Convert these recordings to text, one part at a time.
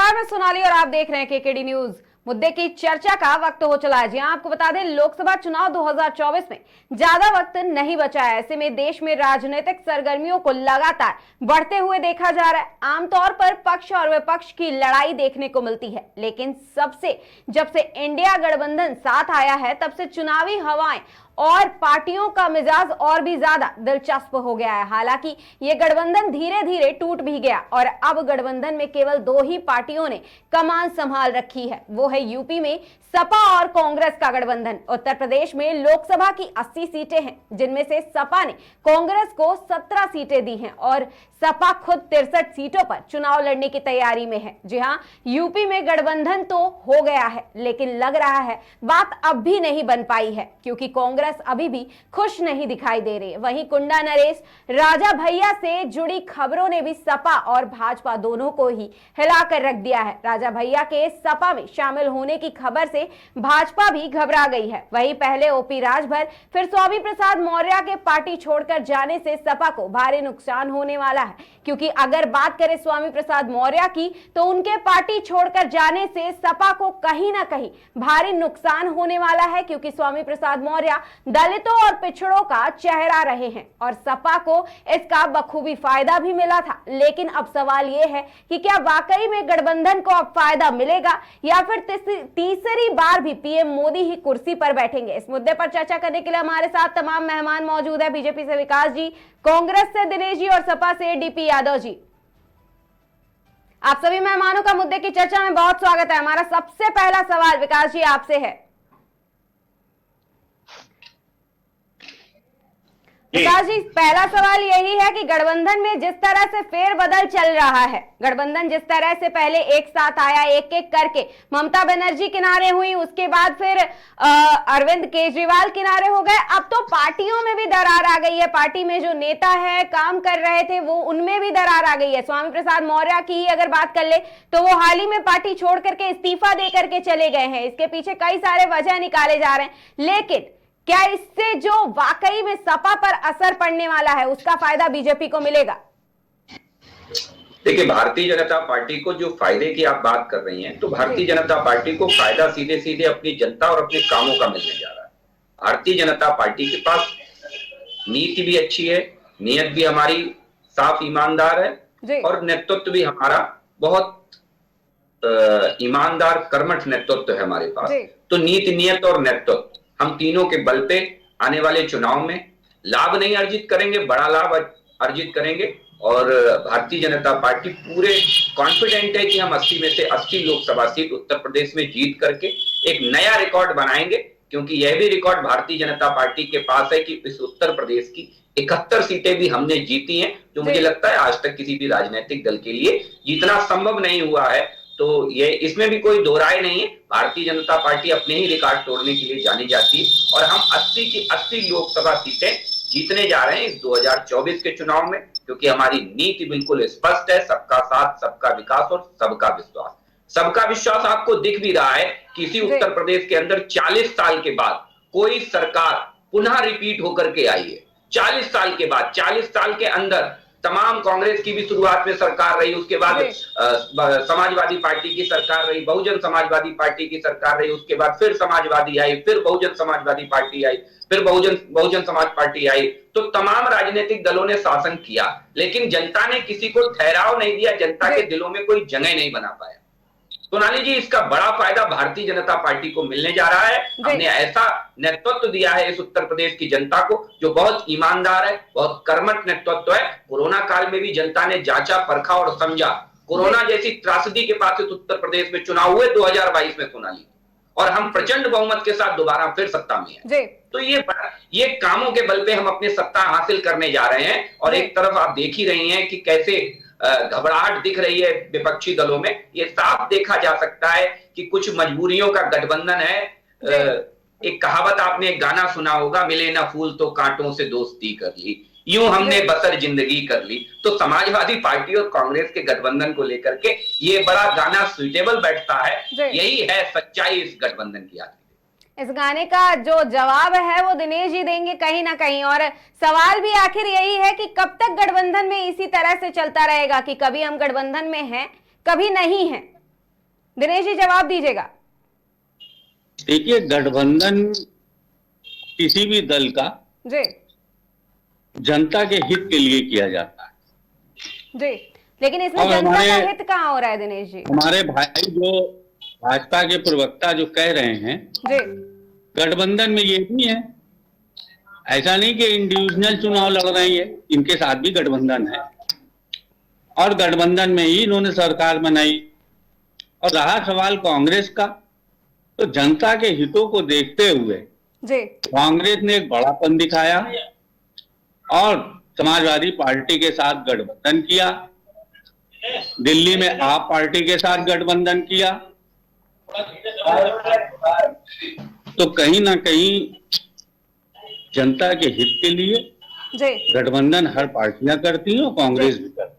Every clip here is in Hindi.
नमस्कार, मैं सोनाली और आप देख रहे हैं केकेडी न्यूज। मुद्दे की चर्चा का वक्त हो चला है। जी हां, आपको बता दें, लोकसभा चुनाव 2024 में ज्यादा वक्त नहीं बचा है। ऐसे में देश में राजनीतिक सरगर्मियों को लगातार बढ़ते हुए देखा जा रहा है। आमतौर पर पक्ष और विपक्ष की लड़ाई देखने को मिलती है, लेकिन जब से इंडिया गठबंधन साथ आया है, तब से चुनावी हवाएं और पार्टियों का मिजाज और भी ज्यादा दिलचस्प हो गया है। हालांकि ये गठबंधन धीरे धीरे टूट भी गया और अब गठबंधन में केवल दो ही पार्टियों ने कमान संभाल रखी है। वो है यूपी में सपा और कांग्रेस का गठबंधन। उत्तर प्रदेश में लोकसभा की 80 सीटें हैं, जिनमें से सपा ने कांग्रेस को 17 सीटें दी हैं और सपा खुद 63 सीटों पर चुनाव लड़ने की तैयारी में है। जी हां, यूपी में गठबंधन तो हो गया है, लेकिन लग रहा है बात अब भी नहीं बन पाई है, क्योंकि कांग्रेस अभी भी खुश नहीं दिखाई दे रही है। वहीं कुंडा नरेश राजा भैया से जुड़ी खबरों ने भी सपा और भाजपा दोनों को ही हिलाकर रख दिया है। राजा भैया के सपा में शामिल होने की खबर से भाजपा भी घबरा गई है। वहीं पहले ओपी राजभर, फिर स्वामी प्रसाद मौर्य के पार्टी छोड़कर जाने से सपा को भारी नुकसान होने वाला है, क्योंकि अगर बात करें स्वामी प्रसाद मौर्य की, तो उनके पार्टी छोड़कर जाने से सपा को कहीं ना कहीं भारी नुकसान होने वाला है, क्योंकि स्वामी प्रसाद मौर्य दलितों और पिछड़ों का चेहरा रहे हैं और सपा को इसका बखूबी फायदा भी मिला था। लेकिन अब सवाल यह है कि क्या वाकई में गठबंधन को अब फायदा मिलेगा या फिर तीसरी बार भी पीएम मोदी ही कुर्सी पर बैठेंगे। इस मुद्दे पर चर्चा करने के लिए हमारे साथ तमाम मेहमान मौजूद है। बीजेपी से विकास जी, कांग्रेस से दिनेश जी और सपा से डीपी यादव जी। आप सभी मेहमानों का मुद्दे की चर्चा में बहुत स्वागत है। हमारा सबसे पहला सवाल विकास जी आपसे है। विकास जी, पहला सवाल यही है कि गठबंधन में जिस तरह से फेरबदल चल रहा है, गठबंधन जिस तरह से पहले एक साथ आया, एक एक करके ममता बनर्जी किनारे हुई, उसके बाद फिर अरविंद केजरीवाल किनारे हो गए, अब तो पार्टियों में भी दरार आ गई है। पार्टी में जो नेता है, काम कर रहे थे, वो उनमें भी दरार आ गई है। स्वामी प्रसाद मौर्य की ही अगर बात कर ले तो वो हाल ही में पार्टी छोड़ करके इस्तीफा दे करके चले गए हैं। इसके पीछे कई सारे वजह निकाले जा रहे हैं, लेकिन क्या इससे जो वाकई में सपा पर असर पड़ने वाला है, उसका फायदा बीजेपी को मिलेगा? देखिए, भारतीय जनता पार्टी को जो फायदे की आप बात कर रही हैं, तो भारतीय जनता पार्टी को फायदा सीधे सीधे अपनी जनता और अपने कामों का मिलने जा रहा है। भारतीय जनता पार्टी के पास नीति भी अच्छी है, नीयत भी हमारी साफ ईमानदार है और नेतृत्व भी हमारा बहुत ईमानदार कर्मठ नेतृत्व है हमारे पास। तो नीति, नियत और नेतृत्व, हम तीनों के बल पे आने वाले चुनाव में लाभ नहीं अर्जित करेंगे, बड़ा लाभ अर्जित करेंगे। और भारतीय जनता पार्टी पूरे कॉन्फिडेंट है कि हम 80 में से 80 लोकसभा सीट उत्तर प्रदेश में जीत करके एक नया रिकॉर्ड बनाएंगे, क्योंकि यह भी रिकॉर्ड भारतीय जनता पार्टी के पास है कि इस उत्तर प्रदेश की 71 सीटें भी हमने जीती हैं, जो मुझे लगता है आज तक किसी भी राजनीतिक दल के लिए जीतना संभव नहीं हुआ है। तो ये इसमें भी कोई दो राय नहीं है। भारतीय जनता पार्टी अपने ही रिकॉर्ड तोड़ने के लिए जानी जाती है और हम 80 की 80 लोकसभा सीटें जीतने जा रहे हैं इस 2024 के चुनाव में, क्योंकि हमारी नीति बिल्कुल स्पष्ट है, सबका साथ, सबका विकास और सबका विश्वास। सबका विश्वास आपको दिख भी रहा है कि इसी उत्तर प्रदेश के अंदर 40 साल के बाद कोई सरकार पुनः रिपीट होकर के आई है। 40 साल के बाद, 40 साल के अंदर तमाम, कांग्रेस की भी शुरुआत में सरकार रही, उसके बाद समाजवादी पार्टी की सरकार रही, बहुजन समाजवादी पार्टी की सरकार रही, उसके बाद फिर समाजवादी आई, फिर बहुजन समाजवादी पार्टी आई, फिर बहुजन समाज पार्टी आई। तो तमाम राजनीतिक दलों ने शासन किया, लेकिन जनता ने किसी को ठहराव नहीं दिया, जनता के दिलों में कोई जगह नहीं बना पाया। सोनाली जी, इसका बड़ा फायदा भारतीय जनता पार्टी को मिलने जा रहा है। हमने ऐसा नेतृत्व दिया है इस उत्तर प्रदेश की जनता को जो बहुत ईमानदार है, बहुत कर्मठ नेतृत्व है। कोरोना काल में भी जनता ने जांचा, परखा और समझा। कोरोना जैसी त्रासदी के पास इस उत्तर प्रदेश में चुनाव हुए 2022 में सोनाली, और हम प्रचंड बहुमत के साथ दोबारा फिर सत्ता में हैं। तो ये कामों के बल पे हम अपनी सत्ता हासिल करने जा रहे हैं। और एक तरफ आप देख ही रही हैं कि कैसे घबराहट दिख रही है विपक्षी दलों में। ये साफ देखा जा सकता है कि कुछ मजबूरियों का गठबंधन है। एक कहावत, आपने एक गाना सुना होगा, मिले ना फूल तो कांटों से दोस्ती कर ली, यूं हमने बसर जिंदगी कर ली। तो समाजवादी पार्टी और कांग्रेस के गठबंधन को लेकर के ये बड़ा गाना सुइटेबल बैठता है। यही है सच्चाई इस गठबंधन की। इस गाने का जो जवाब है वो दिनेश जी देंगे कहीं ना कहीं। और सवाल भी आखिर यही है कि कब तक गठबंधन में इसी तरह से चलता रहेगा कि कभी हम गठबंधन में हैं, कभी नहीं हैं। दिनेश जी जवाब दीजिएगा। देखिए, गठबंधन किसी भी दल का जी जनता के हित के लिए किया जाता है। जी, लेकिन इसमें और जनता का हित कहाँ हो रहा है दिनेश जी? हमारे भाई जो भाजपा के प्रवक्ता जो कह रहे हैं, जी गठबंधन में ये भी है, ऐसा नहीं कि इंडिविजुअल चुनाव लड़ रही है, इनके साथ भी गठबंधन है और गठबंधन में ही इन्होंने सरकार बनाई। और रहा सवाल कांग्रेस का, तो जनता के हितों को देखते हुए जी कांग्रेस ने एक बड़ापन दिखाया और समाजवादी पार्टी के साथ गठबंधन किया, दिल्ली में आप पार्टी के साथ गठबंधन किया। तो कहीं ना कहीं जनता के हित के लिए जी गठबंधन हर पार्टियां करती हैं और कांग्रेस भी करती है।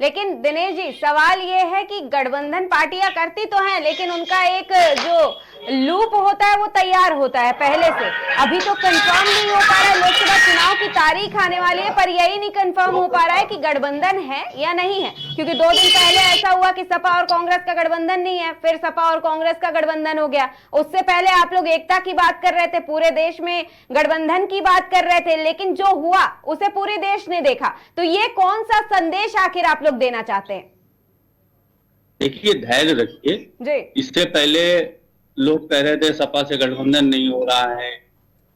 लेकिन दिनेश जी सवाल ये है कि गठबंधन पार्टियां करती तो हैं, लेकिन उनका एक जो लूप होता है वो तैयार होता है पहले से। अभी तो कंफर्म नहीं हो पा रहा है, लोकसभा चुनाव की तारीख आने वाली है पर यही नहीं कंफर्म हो पा रहा है कि गठबंधन है या नहीं है, क्योंकि 2 दिन पहले ऐसा हुआ कि सपा और कांग्रेस का गठबंधन नहीं है, फिर सपा और कांग्रेस का गठबंधन हो गया। उससे पहले आप लोग एकता की बात कर रहे थे, पूरे देश में गठबंधन की बात कर रहे थे, लेकिन जो हुआ उसे पूरे देश ने देखा। तो ये कौन सा संदेश आखिर आप लोग देना चाहते हैं? देखिए, धैर्य रखिए। जी इससे पहले लोग कह रहे थे सपा से गठबंधन नहीं हो रहा है,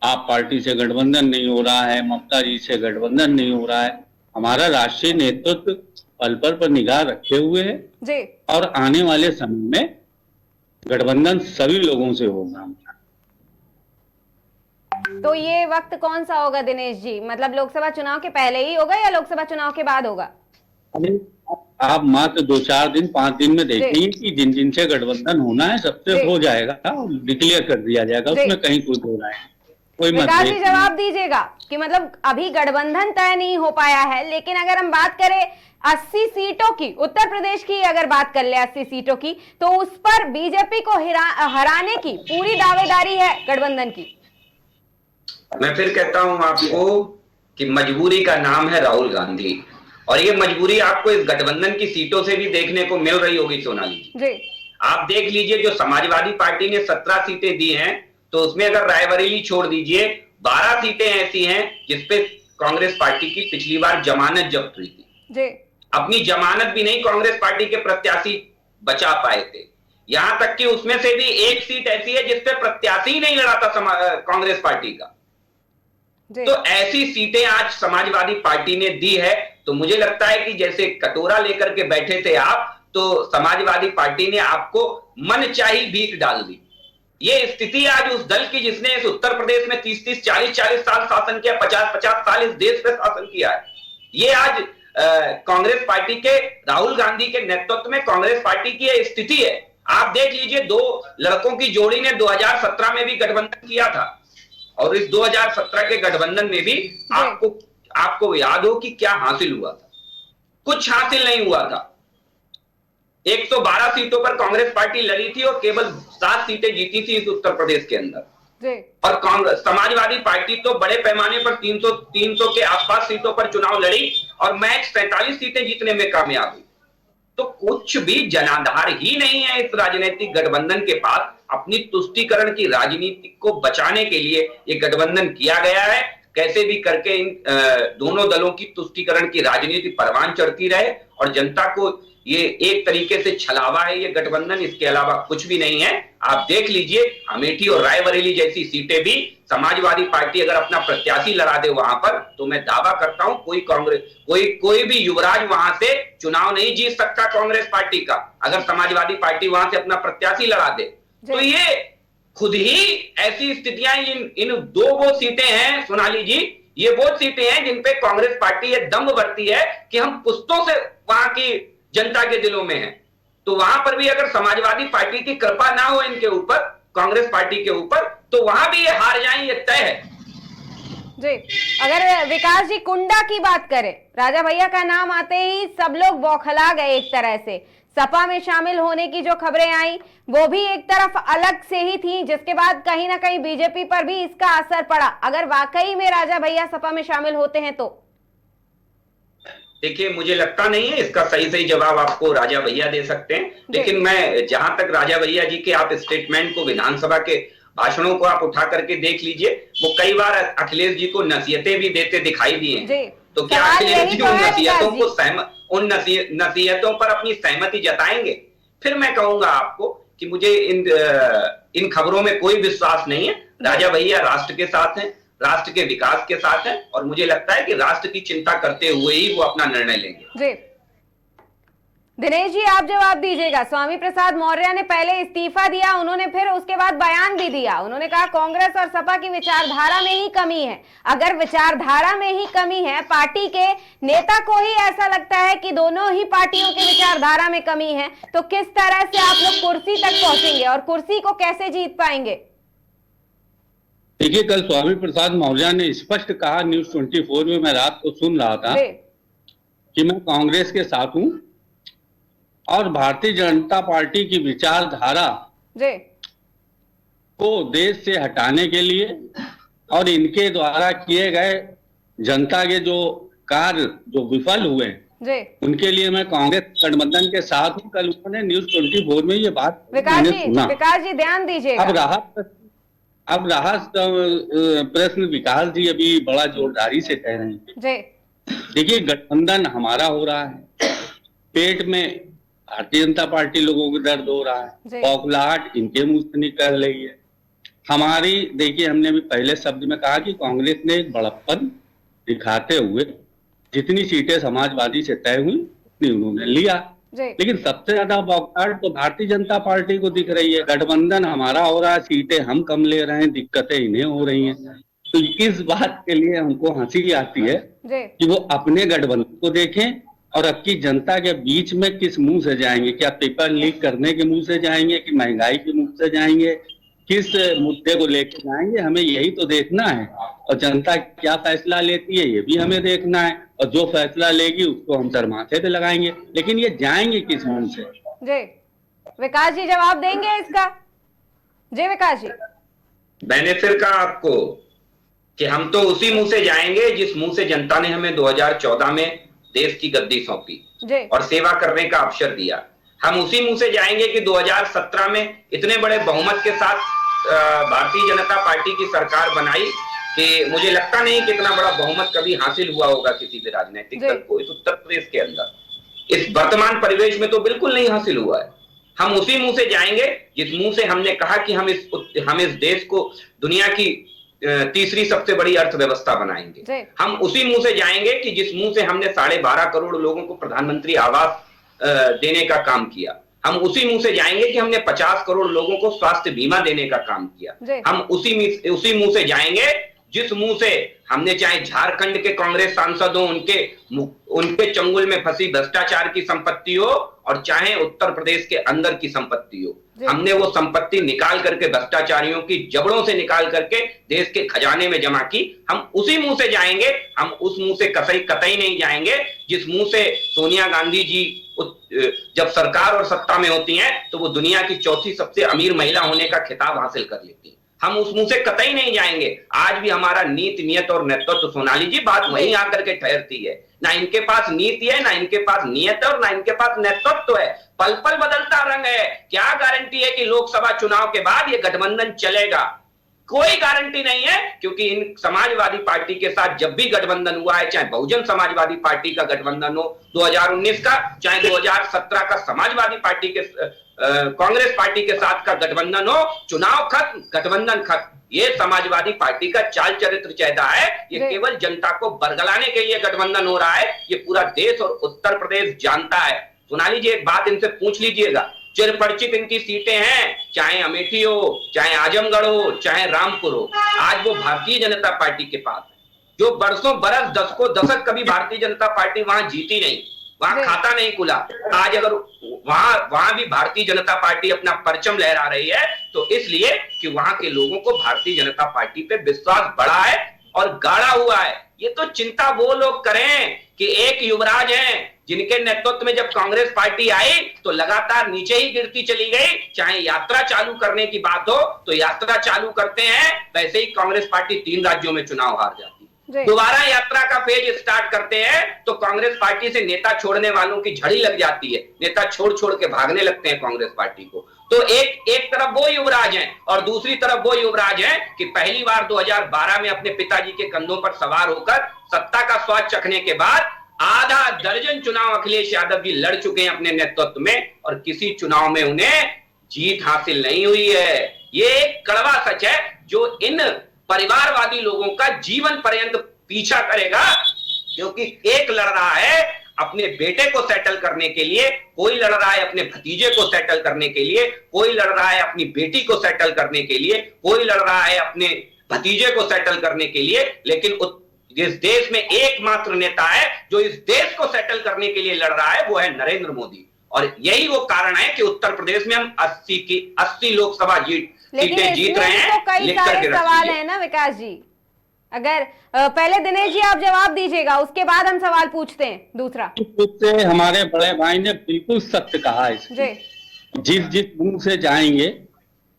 आप पार्टी से गठबंधन नहीं हो रहा है, ममता जी से गठबंधन नहीं हो रहा है। हमारा राष्ट्रीय नेतृत्व पल पर निगाह रखे हुए है जी और आने वाले समय में गठबंधन सभी लोगों से होगा। तो ये वक्त कौन सा होगा दिनेश जी? मतलब लोकसभा चुनाव के पहले ही होगा या लोकसभा चुनाव के बाद होगा? आप मात्र 2-4 दिन 5 दिन में देखेंगे कि जिन जिन से गठबंधन होना है सबसे हो जाएगा, डिक्लेयर कर दिया जाएगा, उसमें कहीं कोई दो राय कोई विकास जी जवाब दीजिएगा कि मतलब अभी गठबंधन तय नहीं हो पाया है, लेकिन अगर हम बात करें 80 सीटों की, उत्तर प्रदेश की अगर बात कर ले 80 सीटों की, तो उस पर बीजेपी को हराने की पूरी दावेदारी है गठबंधन की। मैं फिर कहता हूं आपको कि मजबूरी का नाम है राहुल गांधी, और ये मजबूरी आपको इस गठबंधन की सीटों से भी देखने को मिल रही होगी सोनाली जी। आप देख लीजिए, जो समाजवादी पार्टी ने 17 सीटें दी हैं, तो उसमें अगर रायबरेली छोड़ दीजिए 12 सीटें ऐसी हैं जिसपे कांग्रेस पार्टी की पिछली बार जमानत जब्त हुई थी। अपनी जमानत भी नहीं कांग्रेस पार्टी के प्रत्याशी बचा पाए थे। यहां तक कि उसमें से भी एक सीट ऐसी है जिसपे प्रत्याशी ही नहीं लड़ा था कांग्रेस पार्टी का। तो ऐसी सीटें आज समाजवादी पार्टी ने दी है। तो मुझे लगता है कि जैसे कटोरा लेकर के बैठे थे आप, तो समाजवादी पार्टी ने आपको मनचाही भीख डाल दी। ये स्थिति आज उस दल की जिसने इस उत्तर प्रदेश में 30-30, 40-40 साल शासन किया, 50-50 साल इस देश पे शासन किया है। ये आज कांग्रेस पार्टी के राहुल गांधी के नेतृत्व में कांग्रेस पार्टी की यह स्थिति है। आप देख लीजिए, 2 लड़कों की जोड़ी ने 2017 में भी गठबंधन किया था, और इस 2017 के गठबंधन में भी आपको याद हो कि क्या हासिल हुआ था? कुछ हासिल नहीं हुआ था। 112 सीटों पर कांग्रेस पार्टी लड़ी थी और केवल 7 सीटें जीती थी इस उत्तर प्रदेश के अंदर। और कांग्रेस समाजवादी पार्टी तो बड़े पैमाने पर 300 के आसपास सीटों पर चुनाव लड़ी और मैच 47 सीटें जीतने में कामयाब हुई। तो कुछ भी जनाधार ही नहीं है इस राजनीतिक गठबंधन के पास। अपनी तुष्टीकरण की राजनीति को बचाने के लिए ये गठबंधन किया गया है। कैसे भी करके इन दोनों दलों की तुष्टीकरण की राजनीति परवान चढ़ती रहे और जनता को ये एक तरीके से छलावा है ये गठबंधन, इसके अलावा कुछ भी नहीं है। आप देख लीजिए, अमेठी और रायबरेली जैसी सीटें भी समाजवादी पार्टी अगर अपना प्रत्याशी लड़ा दे वहां पर, तो मैं दावा करता हूं कोई भी युवराज वहां से चुनाव नहीं जीत सकता कांग्रेस पार्टी का, अगर समाजवादी पार्टी वहां से अपना प्रत्याशी लड़ा दे। तो ये खुद ही ऐसी स्थितियां इन 2 वो सीटें हैं सोनाली जी, ये वो सीटें हैं जिन पे कांग्रेस पार्टी ये दम भरती है कि हम पुश्तों से वहां की जनता के दिलों में है। तो वहां पर भी अगर समाजवादी पार्टी की कृपा ना हो इनके ऊपर, कांग्रेस पार्टी के ऊपर, तो वहां भी ये हार जाएं, ये तय है जी। अगर विकास जी कुंडा की बात करें, राजा भैया का नाम आते ही सब लोग बौखला गए एक तरह से। सपा में शामिल होने की जो खबरें आई वो भी एक तरफ अलग से ही थी, जिसके बाद कहीं ना कहीं बीजेपी पर भी इसका असर पड़ा। अगर वाकई में राजा भैया सपा में शामिल होते हैं तो देखिए, मुझे लगता नहीं है, इसका सही जवाब आपको राजा भैया दे सकते हैं, लेकिन मैं जहां तक राजा भैया जी के आप स्टेटमेंट को, विधानसभा के भाषणों को आप उठा करके देख लीजिए, वो कई बार अखिलेश जी को नसीहतें भी देते दिखाई दिए हैं। तो क्या अखिलेश जी उन नसीहतों को नसीहतों पर अपनी सहमति जताएंगे? फिर मैं कहूंगा आपको कि मुझे इन खबरों में कोई विश्वास नहीं है। राजा भैया राष्ट्र के साथ हैं, राष्ट्र के विकास के साथ है, और मुझे लगता है कि राष्ट्र की चिंता करते हुए ही वो अपना निर्णय लेंगे। जी दिनेश जी, आप जवाब दीजिएगा। स्वामी प्रसाद मौर्य ने पहले इस्तीफा दिया, उन्होंने फिर उसके बाद बयान भी दिया। उन्होंने कहा कांग्रेस और सपा की विचारधारा में ही कमी है। अगर विचारधारा में ही कमी है, पार्टी के नेता को ही ऐसा लगता है कि दोनों ही पार्टियों के विचारधारा में कमी है, तो किस तरह से आप लोग कुर्सी तक पहुंचेंगे और कुर्सी को कैसे जीत पाएंगे? देखिए, कल स्वामी प्रसाद मौर्य ने स्पष्ट कहा, न्यूज 24 में मैं रात को सुन रहा था कि मैं कांग्रेस के साथ हूं और भारतीय जनता पार्टी की विचारधारा को देश से हटाने के लिए और इनके द्वारा किए गए जनता के जो कार्य जो विफल हुए उनके लिए मैं कांग्रेस गठबंधन के साथ हूं। कल उन्होंने न्यूज 24 में ये बात मैंने सुना। विकास जी ध्यान दीजिएगा। अब रहा प्रश्न, विकास जी अभी बड़ा जोरदारी से कह रहे हैं। देखिए, गठबंधन हमारा हो रहा है, पेट में भारतीय जनता पार्टी लोगों को दर्द हो रहा है, बौखलाहट इनके मुंह से निकल रही है हमारी। देखिए, हमने भी पहले शब्द में कहा कि कांग्रेस ने एक बड़प्पन दिखाते हुए जितनी सीटें समाजवादी से तय हुई उतनी उन्होंने लिया, लेकिन सबसे ज्यादा बौखलाहट तो भारतीय जनता पार्टी को दिख रही है। गठबंधन हमारा हो रहा है, सीटें हम कम ले रहे हैं, दिक्कतें इन्हें हो रही हैं। तो इस बात के लिए हमको हंसी आती है कि वो अपने गठबंधन को देखें और अब की जनता के बीच में किस मुंह से जाएंगे। क्या पेपर लीक करने के मुंह से जाएंगे कि महंगाई के मुंह से जाएंगे, किस मुद्दे को लेकर जाएंगे, हमें यही तो देखना है। और जनता क्या फैसला लेती है ये भी हमें देखना है, और जो फैसला लेगी उसको हम सर माथे पे लगाएंगे, लेकिन ये जाएंगे किस मुंह से? जी विकास जी जवाब देंगे इसका? जी विकास जी, मैंने फिर कहा आपको कि हम तो उसी मुंह से जाएंगे जिस मुंह से जनता ने हमें 2014 में देश की गद्दी सौंपी और सेवा करने का अवसर दिया। हम उसी मुंह से जाएंगे कि 2017 में इतने बड़े बहुमत के साथ भारतीय जनता पार्टी की सरकार बनाई कि मुझे लगता नहीं कि इतना बड़ा बहुमत कभी हासिल हुआ होगा किसी भी राजनीतिक दल को इस उत्तर प्रदेश के अंदर। इस वर्तमान परिवेश में तो बिल्कुल नहीं हासिल हुआ है। हम उसी मुंह से जाएंगे जिस मुंह से हमने कहा कि हम इस देश को दुनिया की तीसरी सबसे बड़ी अर्थव्यवस्था बनाएंगे। हम उसी मुंह से जाएंगे कि जिस मुंह से हमने 12.5 करोड़ लोगों को प्रधानमंत्री आवास देने का काम किया। हम उसी मुंह से जाएंगे कि हमने 50 करोड़ लोगों को स्वास्थ्य बीमा देने का काम किया। हम उसी मुंह से जाएंगे जिस मुंह से हमने, चाहे झारखंड के कांग्रेस सांसद हो, उनके चंगुल में फंसी भ्रष्टाचार की संपत्ति हो, और चाहे उत्तर प्रदेश के अंदर की संपत्ति हो, हमने वो संपत्ति निकाल करके भ्रष्टाचारियों की जबड़ों से निकाल करके देश के खजाने में जमा की। हम उसी मुंह से जाएंगे। हम उस मुंह से कतई नहीं जाएंगे जिस मुंह से सोनिया गांधी जी जब सरकार और सत्ता में होती हैं तो वो दुनिया की चौथी सबसे अमीर महिला होने का खिताब हासिल कर लेती है। हम उस मुंह से कतई नहीं जाएंगे। आज भी हमारा नीति, नियत और नेतृत्व, सोनाली जी, बात वहीं आकर के ठहरती है। ना इनके पास नीति है, ना इनके पास नियत है, और ना इनके पास नेतृत्व है। पल पल बदलता रंग है। क्या गारंटी है कि लोकसभा चुनाव के बाद ये गठबंधन चलेगा? कोई गारंटी नहीं है, क्योंकि इन समाजवादी पार्टी के साथ जब भी गठबंधन हुआ है, चाहे बहुजन समाजवादी पार्टी का गठबंधन हो 2019 का, चाहे 2017 का समाजवादी पार्टी के कांग्रेस पार्टी के साथ का गठबंधन हो, चुनाव खत्म, गठबंधन खत्म। ये समाजवादी पार्टी का चाल चरित्र चेहरा है। ये केवल जनता को बरगलाने के लिए गठबंधन हो रहा है। ये पूरा देश और उत्तर प्रदेश जानता है। सोनाली जी, एक बात इनसे पूछ लीजिएगा, चिरपरिचित इनकी सीटें हैं, चाहे अमेठी हो, चाहे आजमगढ़ हो, चाहे रामपुर हो, आज वो भारतीय जनता पार्टी के पास है। जो बरसों बरस दशक कभी भारतीय जनता पार्टी वहां जीती नहीं, वहां खाता नहीं खुला। आज अगर वहां भी भारतीय जनता पार्टी अपना परचम लहरा रही है तो इसलिए कि वहां के लोगों को भारतीय जनता पार्टी पे विश्वास बढ़ा है और गाढ़ा हुआ है। ये तो चिंता वो लोग करें कि एक युवराज हैं जिनके नेतृत्व में जब कांग्रेस पार्टी आई तो लगातार नीचे ही गिरती चली गई। चाहे यात्रा चालू करने की बात हो तो यात्रा चालू करते हैं, वैसे ही कांग्रेस पार्टी 3 राज्यों में चुनाव हार जाती है। दोबारा यात्रा का फेज स्टार्ट करते हैं तो कांग्रेस पार्टी से नेता छोड़ने वालों की झड़ी लग जाती है, नेता छोड़ छोड़ के भागने लगते हैं कांग्रेस पार्टी को। तो एक तरफ वो युवराज हैं और दूसरी तरफ वो युवराज हैं कि पहली बार 2012 में अपने पिताजी के कंधों पर सवार होकर सत्ता का स्वाद चखने के बाद आधा दर्जन चुनाव अखिलेश यादव जी लड़ चुके हैं अपने नेतृत्व में और किसी चुनाव में उन्हें जीत हासिल नहीं हुई है। ये एक कड़वा सच है जो इन परिवारवादी लोगों का जीवन पर्यंत पीछा करेगा, क्योंकि एक लड़ रहा है अपने बेटे को सेटल करने के लिए, कोई लड़ रहा है अपने भतीजे को सेटल करने के लिए, कोई लड़ रहा है अपनी बेटी को सेटल करने के लिए, कोई लड़ रहा है अपने भतीजे को सेटल करने के लिए, लेकिन इस देश में एकमात्र नेता है जो इस देश को सेटल करने के लिए लड़ रहा है, वो है नरेंद्र मोदी। और यही वो कारण है कि उत्तर प्रदेश में हम 80 लोकसभा सीटें जीत रहे हैं। तो कई सारे सवाल है ना विकास जी, अगर पहले दिनेश जी आप जवाब दीजिएगा, उसके बाद हम सवाल पूछते हैं। दूसरा से हमारे बड़े भाई ने बिल्कुल सत्य कहा है, जिस मुंह से जाएंगे।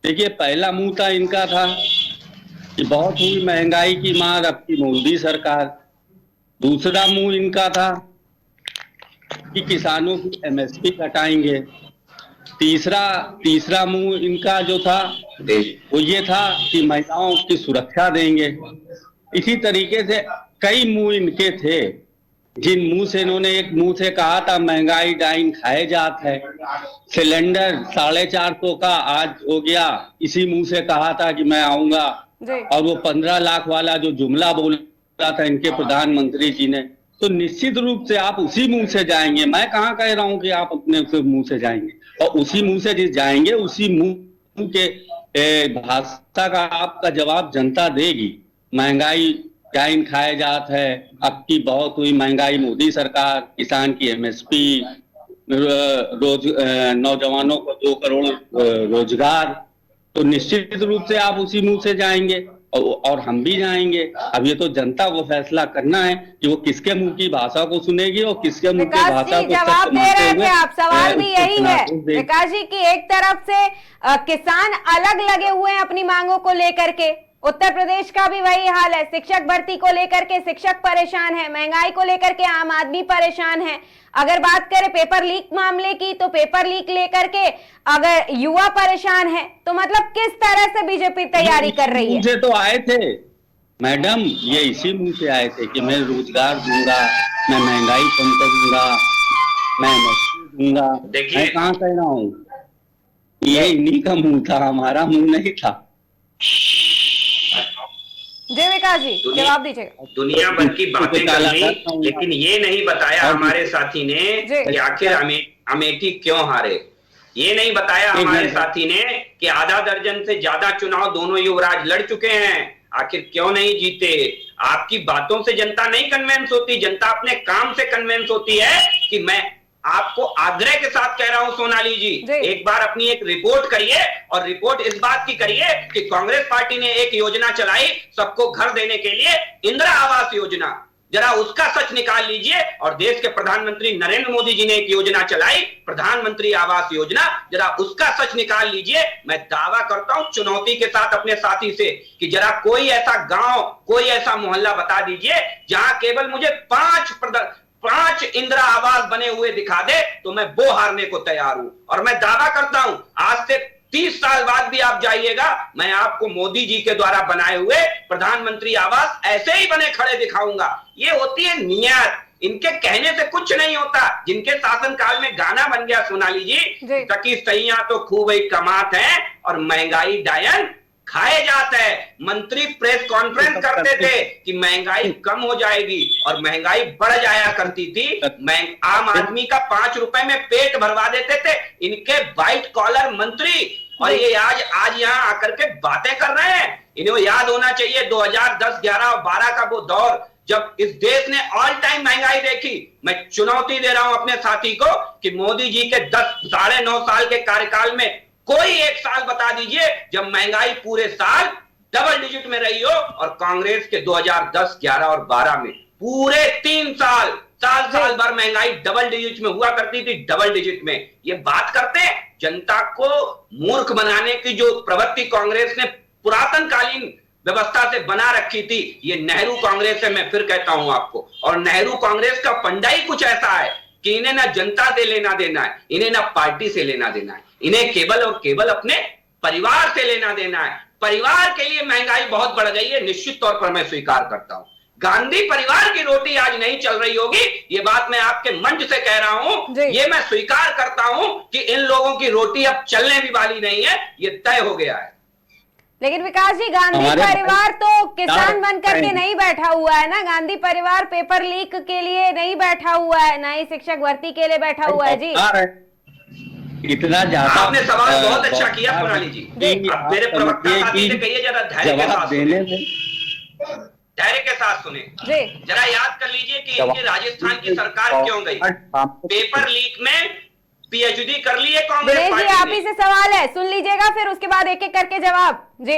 देखिए पहला मुंह था इनका था कि बहुत हुई महंगाई की मार अब की मोदी सरकार, दूसरा मुंह इनका था कि किसानों की एमएसपी घटाएंगे, तीसरा मुंह इनका जो था वो ये था कि महिलाओं की सुरक्षा देंगे। इसी तरीके से कई मुंह इनके थे, जिन मुंह से इन्होंने एक मुंह से कहा था महंगाई डाइन खाए जात है, सिलेंडर 450 का आज हो गया, इसी मुंह से कहा था कि मैं आऊंगा। और वो 15 लाख वाला जो जुमला बोला था इनके प्रधानमंत्री जी ने, तो निश्चित रूप से आप उसी मुंह से जाएंगे। मैं कहाँ कह रहा हूं कि आप अपने मुंह से जाएंगे, और उसी मुंह से जिस जाएंगे उसी मुंह के भाषा का आपका जवाब जनता देगी। महंगाई डाइन खाए जात है, अब की बहुत हुई महंगाई मोदी सरकार, किसान की एमएसपी, नौजवानों को 2 करोड़ रोजगार, तो निश्चित रूप से आप उसी मुंह से जाएंगे और हम भी जाएंगे। अब ये तो जनता को फैसला करना है कि वो किसके मुंह की भाषा को सुनेगी और किसके मुंह की भाषा को जवाब दे रहे थे आप। सवाल भी यही है विकास जी की एक तरफ से किसान अलग लगे हुए हैं अपनी मांगों को लेकर के, उत्तर प्रदेश का भी वही हाल है। शिक्षक भर्ती को लेकर के शिक्षक परेशान है, महंगाई को लेकर के आम आदमी परेशान है। अगर बात करें पेपर लीक मामले की, तो पेपर लीक लेकर के अगर युवा परेशान है, तो मतलब किस तरह से बीजेपी तैयारी कर रही है? मुझे तो आए थे मैडम, ये इसी मुंह से आए थे कि मैं रोजगार दूंगा, मैं महंगाई कम करूंगा, मैं दूंगा। मैं कहाँ कह रहा हूँ, ये इन्हीं का मुंह था, हमारा मुंह नहीं था। जय विकास जी जवाब दीजिएगा। दुनिया भर की बातें कर ली, लेकिन ये नहीं बताया हमारे साथी ने कि आखिर अमेठी क्यों हारे। ये नहीं बताया हमारे साथी ने कि आधा दर्जन से ज्यादा चुनाव दोनों युवराज लड़ चुके हैं, आखिर क्यों नहीं जीते। आपकी बातों से जनता नहीं कन्विंस होती, जनता अपने काम से कन्विंस होती है। कि मैं आपको आग्रह के साथ कह रहा हूं सोनाली जी, एक बार अपनी एक रिपोर्ट करिए, और रिपोर्ट इस बात की करिए कि कांग्रेस पार्टी ने एक योजना चलाई सबको घर देने के लिए, इंदिरा आवास योजना, जरा उसका सच निकाल लीजिए। और देश के प्रधानमंत्री नरेंद्र मोदी जी ने एक योजना चलाई, प्रधानमंत्री आवास योजना, जरा उसका सच निकाल लीजिए। मैं दावा करता हूं चुनौती के साथ अपने साथी से कि जरा कोई ऐसा गांव, कोई ऐसा मोहल्ला बता दीजिए जहां केवल मुझे 5 इंदिरा आवास बने हुए दिखा दे, तो मैं वो हारने को तैयार हूं। और मैं दावा करता हूं आज से 30 साल बाद भी आप जाइएगा, मैं आपको मोदी जी के द्वारा बनाए हुए प्रधानमंत्री आवास ऐसे ही बने खड़े दिखाऊंगा। ये होती है नियत, इनके कहने से कुछ नहीं होता। जिनके शासनकाल में गाना बन गया सोनाली जी, सकी सैया तो खूब ही कमात है और महंगाई डायन खाए जाता है। मंत्री प्रेस कॉन्फ्रेंस करते थे कि महंगाई कम हो जाएगी और महंगाई बढ़ जाया करती थी। आम आदमी का 5 रुपए में पेट भरवा देते थे इनके व्हाइट कॉलर मंत्री, और ये आज यहाँ आकर के बातें कर रहे हैं। इन्हें याद होना चाहिए 2010, 11 और 12 का वो दौर जब इस देश ने ऑल टाइम महंगाई देखी। मैं चुनौती दे रहा हूं अपने साथी को कि मोदी जी के 9.5 साल के कार्यकाल में कोई एक साल बता दीजिए जब महंगाई पूरे साल डबल डिजिट में रही हो, और कांग्रेस के 2010, 11 और 12 में पूरे 3 साल भर महंगाई डबल डिजिट में हुआ करती थी, डबल डिजिट में। ये बात करते हैं जनता को मूर्ख बनाने की जो प्रवृत्ति कांग्रेस ने पुरातन कालीन व्यवस्था से बना रखी थी। ये नेहरू कांग्रेस है, मैं फिर कहता हूं आपको। और नेहरू कांग्रेस का फंडा ही कुछ ऐसा है कि इन्हें ना जनता से लेना देना है, इन्हें ना पार्टी से लेना देना है, इन्हें केवल और केवल अपने परिवार से लेना देना है। परिवार के लिए महंगाई बहुत बढ़ गई है, निश्चित तौर पर मैं स्वीकार करता हूं। गांधी परिवार की रोटी आज नहीं चल रही होगी, ये बात मैं आपके मंच से कह रहा हूं। ये मैं स्वीकार करता हूं कि इन लोगों की रोटी अब चलने भी वाली नहीं है, ये तय हो गया है। लेकिन विकास जी, गांधी परिवार तो किसान बन करके नहीं बैठा हुआ है ना। गांधी परिवार पेपर लीक के लिए नहीं बैठा हुआ है, ना ही शिक्षक भर्ती के लिए बैठा हुआ है। जी, इतना ज्यादा आपने सवाल बहुत अच्छा किया सोनाली जी। अब मेरे प्रवक्ता साथी से कहिए जरा धैर्य के साथ सुने, धैर्य के साथ सुने। जरा याद कर लीजिए कि इनकी राजस्थान की सरकार क्यों गई। पेपर लीक में पीएचडी कर ली है कांग्रेस दिनेश जी, पार्टी आप ही से सवाल है, सुन लीजिएगा, फिर उसके बाद एक एक करके जवाब। जी,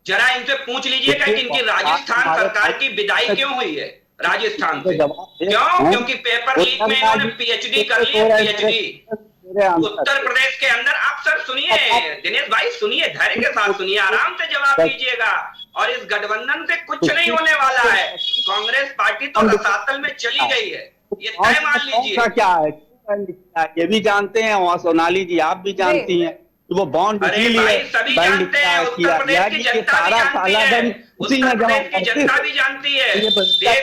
जरा इनसे पूछ लीजिएगा कि इनकी राजस्थान सरकार की विदाई क्यों हुई है राजस्थान से। क्यों? क्योंकि पेपर लीक में इन्होंने पीएचडी कर ली है, पीएचडी। उत्तर प्रदेश के अंदर, आप सर सुनिए, दिनेश भाई सुनिए, धैर्य के साथ सुनिए, आराम से जवाब दीजिएगा। और इस गठबंधन से कुछ नहीं होने वाला है। कांग्रेस पार्टी तो रसातल में चली गई है, ये तय मान लीजिए। क्या है ये भी जानते हैं, और सोनाली जी आप भी जानती हैं कि वो बॉन्ड इसीलिए सभी जानते हैं, उत्तर प्रदेश की जनता भी जानती है, उत्तर प्रदेश की जनता भी जानती है, देश